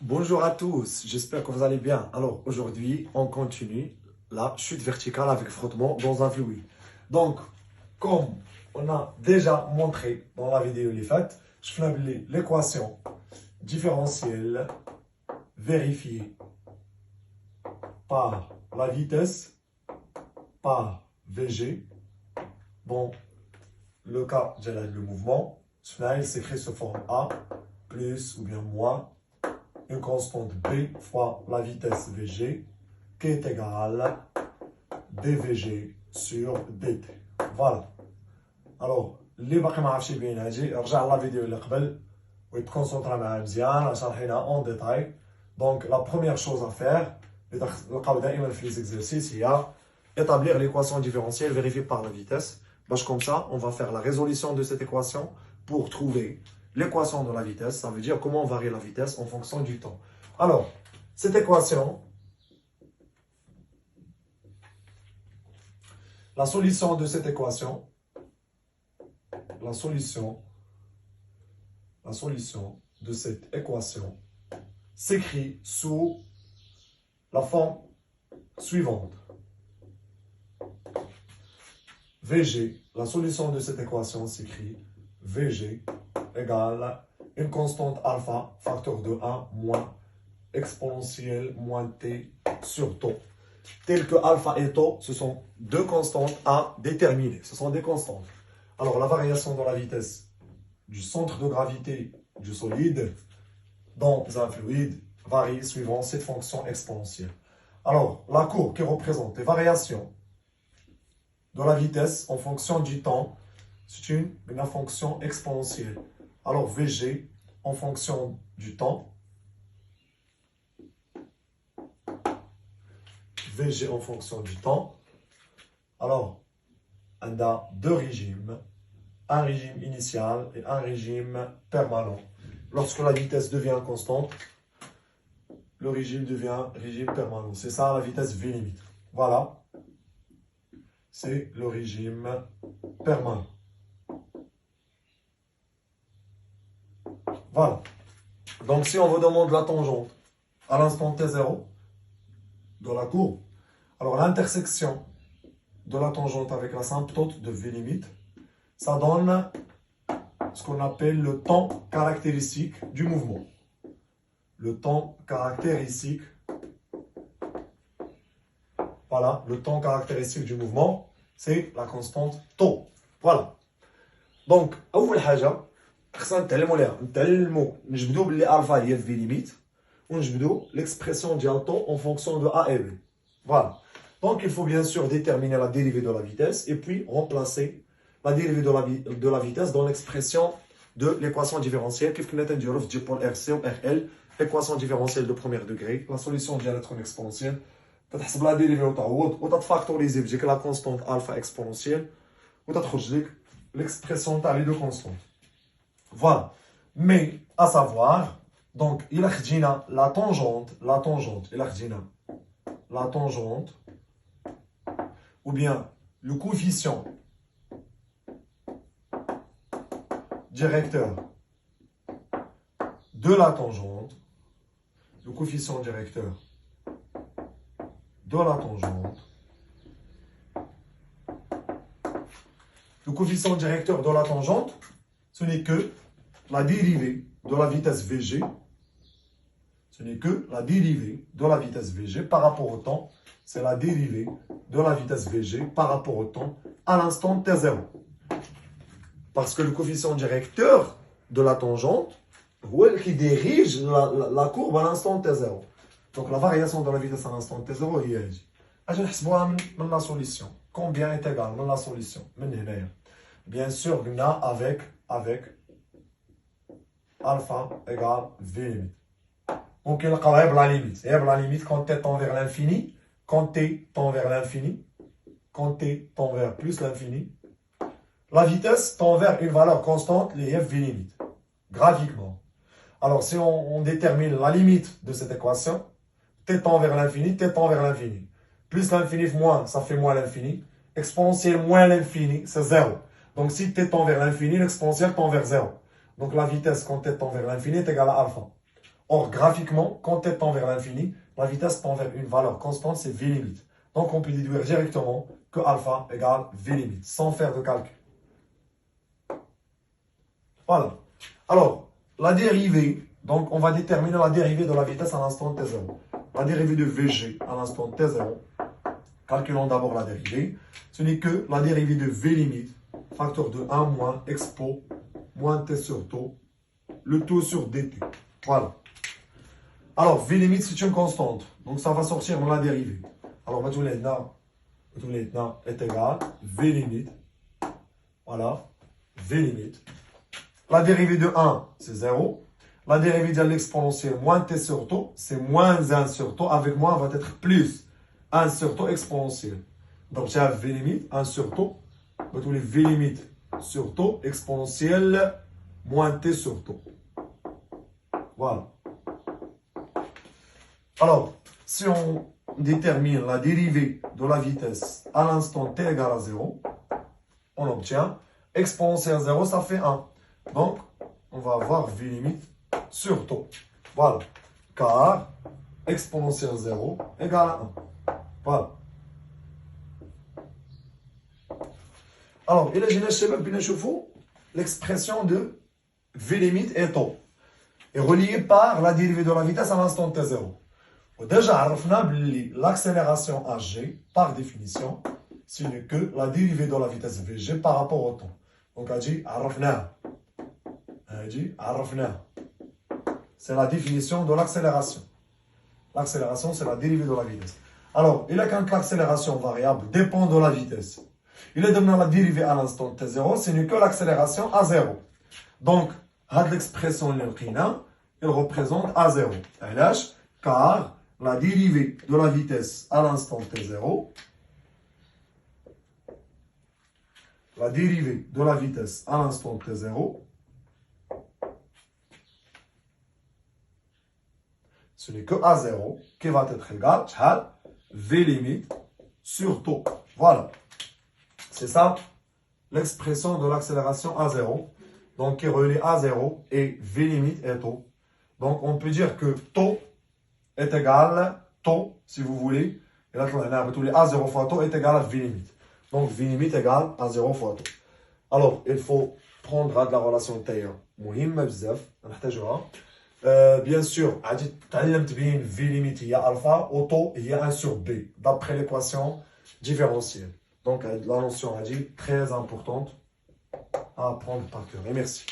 Bonjour à tous, j'espère que vous allez bien. Alors aujourd'hui, on continue la chute verticale avec frottement dans un fluide. Donc, comme on a déjà montré dans la vidéo les faits, je fais l'équation différentielle vérifiée par la vitesse par VG. Dans le cas de le mouvement, il s'écrit sous forme A plus ou bien moins une constante B fois la vitesse VG qui est égale dVG sur dt. Voilà. Alors, اللي باقي ما عرفش بين هادي رجع لا فيديو اللي قبل ويتكونسونطرا معاه مزيان شرحينها en détail. Donc, la première chose à faire, نلقاو دائما في les exercices, هي établir l'équation différentielle vérifiée par la vitesse. Comme ça, on va faire la résolution de cette équation pour trouver l'équation de la vitesse. Ça veut dire comment on varie la vitesse en fonction du temps. Alors, cette équation, la solution de cette équation, la solution de cette équation s'écrit sous la forme suivante. VG, la solution de cette équation s'écrit VG égale une constante alpha, facteur de 1 moins exponentielle moins t sur tau. Tel que alpha et tau, ce sont deux constantes à déterminer. Ce sont des constantes. Alors, la variation de la vitesse du centre de gravité du solide dans un fluide varie suivant cette fonction exponentielle. Alors, la courbe qui représente les variations de la vitesse en fonction du temps, c'est une fonction exponentielle. Alors, VG en fonction du temps, VG en fonction du temps. Alors, on a deux régimes, un régime initial et un régime permanent. Lorsque la vitesse devient constante, le régime devient régime permanent. C'est ça la vitesse V limite. Voilà. C'est le régime permanent. Voilà. Donc, si on vous demande la tangente à l'instant T0 de la courbe, alors l'intersection de la tangente avec l'asymptote de V limite, ça donne ce qu'on appelle le temps caractéristique du mouvement. Le temps caractéristique, voilà, le temps caractéristique du mouvement, c'est la constante tau. Voilà. Donc, أول حاجة خصنا نتعلموا نجبدوا باللي alpha هي V limite ونجبدوا l'expression ديال tau en fonction de A et B. Voilà. Donc, il faut bien sûr déterminer la dérivée de la vitesse et puis remplacer la dérivée de la vitesse dans l'expression de l'équation différentielle. Qu'est-ce qu'on a dit au dipôle RC ou RL, équation différentielle de premier degré. La solution vient d'être une exponentielle. Tu as la dérivée ou tu as factorisé la constante alpha exponentielle ou tu as l'expression de les deux constantes. Voilà. Mais, à savoir, donc, il a la tangente, il a la tangente, ou bien le coefficient directeur de la tangente, le coefficient directeur de la tangente, le coefficient directeur de la tangente, ce n'est que la dérivée de la vitesse VG, ce n'est que la dérivée de la vitesse VG par rapport au temps, c'est la dérivée de la vitesse VG par rapport au temps à l'instant T0. Parce que le coefficient directeur de la tangente, c'est qui dirige la courbe à l'instant T0. Donc la variation de la vitesse à l'instant T0 est ici. Je vais voir la solution. Combien est égal à la solution? Bien sûr, on a avec alpha égale V limite. Donc il y a la limite. La limite quand t tend vers l'infini, quand t tend vers l'infini, quand t tend vers plus l'infini, la vitesse tend vers une valeur constante, les V limite, graphiquement. Alors si on détermine la limite de cette équation, t tend vers l'infini, t tend vers l'infini. Plus l'infini, moins, ça fait moins l'infini. Exponentielle moins l'infini, c'est 0. Donc si t tend vers l'infini, l'exponentielle tend vers 0. Donc la vitesse quand t tend vers l'infini est égale à alpha. Or, graphiquement, quand elle tend vers l'infini, la vitesse tend vers une valeur constante, c'est v limite. Donc, on peut déduire directement que alpha égale v limite, sans faire de calcul. Voilà. Alors, la dérivée, donc on va déterminer la dérivée de la vitesse à l'instant t0. La dérivée de vg à l'instant t0, calculons d'abord la dérivée. Ce n'est que la dérivée de v limite, facteur de 1 moins expo, moins t sur taux, le taux sur dt. Voilà. Alors, v limite, c'est une constante. Donc, ça va sortir dans la dérivée. Alors, est égal v limite. Voilà. V limite. La dérivée de 1, c'est 0. La dérivée de l'exponentielle moins t sur taux, c'est moins 1 sur taux. Avec moins, va être plus 1 sur taux exponentielle. Donc, j'ai v limite, 1 sur taux. Tous les v limite sur taux exponentielle moins t sur taux. Voilà. Alors, si on détermine la dérivée de la vitesse à l'instant t égale à 0, on obtient exponentielle 0, ça fait 1. Donc, on va avoir v limite sur taux. Voilà. Car exponentielle 0 égale à 1. Voilà. Alors, il a l'expression de v limite et taux est reliée par la dérivée de la vitesse à l'instant t0. Déjà, l'accélération hg, par définition, ce n'est que la dérivée de la vitesse vg par rapport au temps. Donc, c'est la définition de l'accélération. L'accélération, c'est la dérivée de la vitesse. Alors, il a quand l'accélération variable dépend de la vitesse. Il est donné la dérivée à l'instant t0, ce n'est que l'accélération à 0. Donc, l'expression il représente à 0. Car la dérivée de la vitesse à l'instant t0, la dérivée de la vitesse à l'instant t0, ce n'est que à 0 qui va être égal à v limite sur taux. Voilà. C'est ça l'expression de l'accélération à 0. Donc, qui relie à 0 et v limite est taux. Donc, on peut dire que taux est égal, taux, si vous voulez, et là, tous les a 0 fois taux est égal à v limite. Donc, v limite égale à 0 fois taux. Alors, il faut prendre de la relation taille. Bien sûr, v limite, il y a alpha, au taux, il y a 1 sur b, d'après l'équation différentielle. Donc, la notion a dit très importante à apprendre par cœur. Et merci.